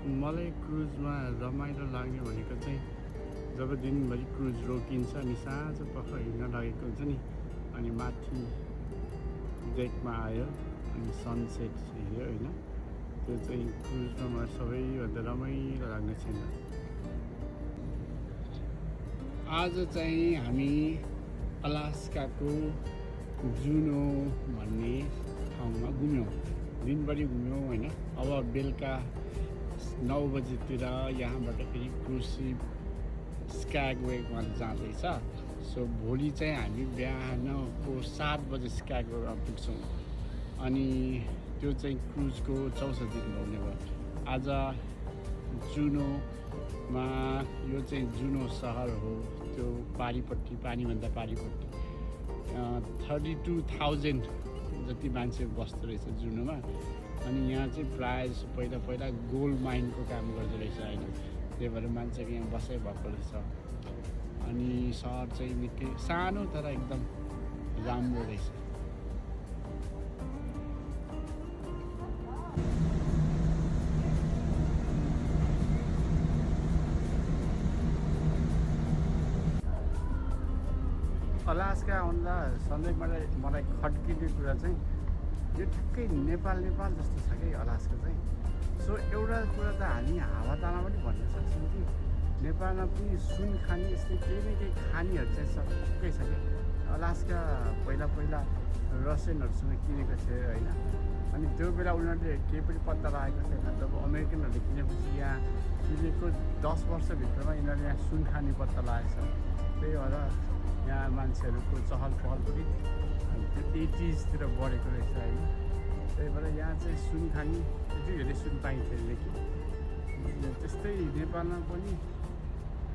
मलाई क्रुजमा रमाइलो लाग्ने भनेको चाहिँ जब दिनभरि क्रुज रोकिन्छ अनि साँझ पख हिँड्न लागेको हुन्छ नि, अनि माथि डेकमा आयो अनि सनसेट हेऱ्यो होइन, त्यो चाहिँ क्रुजमा मलाई सबैभन्दा रमाइलो लाग्ने छैन। आज चाहिँ हामी अलास्काको जुनो भन्ने ठाउँमा घुम्यौँ, दिनभरि घुम्यौँ होइन। अब बेलुका 9 बजीतिर यहाँबाट फेरि क्रुज सिप स्क्यागवेमा जाँदैछ। सो भोलि चाहिँ हामी बिहानको 7 बजे स्क्यागवेमा पुग्छौँ अनि त्यो चाहिँ क्रुजको चौथो दिन हुने भयो। आज जुनोमा, यो चाहिँ जुनो सहर हो, त्यो पारिपट्टि, पानीभन्दा पारिपट्टि 32,000 जति मान्छे बस्दो रहेछ जुनोमा। अनि यहाँ चाहिँ प्रायः जस्तो पहिला गोल्ड माइनको काम गर्दो रहेछ होइन, त्यही भएर मान्छेको यहाँ बसाइ भएको रहेछ। अनि सहर चाहिँ निकै सानो तर एकदम राम्रो रहेछ। अलास्का आउँदा सधैँ मलाई खड्किने कुरा चाहिँ यो ठिक्कै नेपाल जस्तो छ कि अलास्का चाहिँ। सो एउटा कुरा त हामी हावातामा पनि भन्न सक्छौँ कि नेपालमा पनि सुन खानी यस्तै केही न केही खानीहरू चाहिँ सबै छ कि। अलास्का पहिला रसियनहरूसँग किनेको थियो होइन, अनि त्यो बेला उनीहरूले केही पनि पत्ता लगाएको थिएन। जब अमेरिकनहरूले किनेपछि यहाँ किनेको 10 वर्षभित्रमा यिनीहरूले यहाँ सुन खानी पत्ता लगाएछ। त्यही भएर यहाँ मान्छेहरूको चहल पहल पनि त्यो 80sतिर बढेको रहेछ होइन। त्यही भएर यहाँ चाहिँ सुन खानी यति धेरै सुन पाइन्थ्यो कि त्यस्तै नेपालमा पनि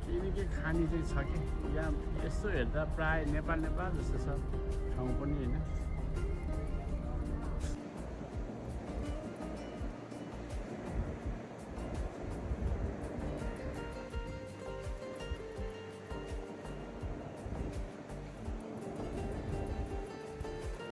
केही न केही खानी चाहिँ छ कि। यहाँ यसो हेर्दा प्रायः नेपाल जस्तो छ ठाउँ पनि होइन।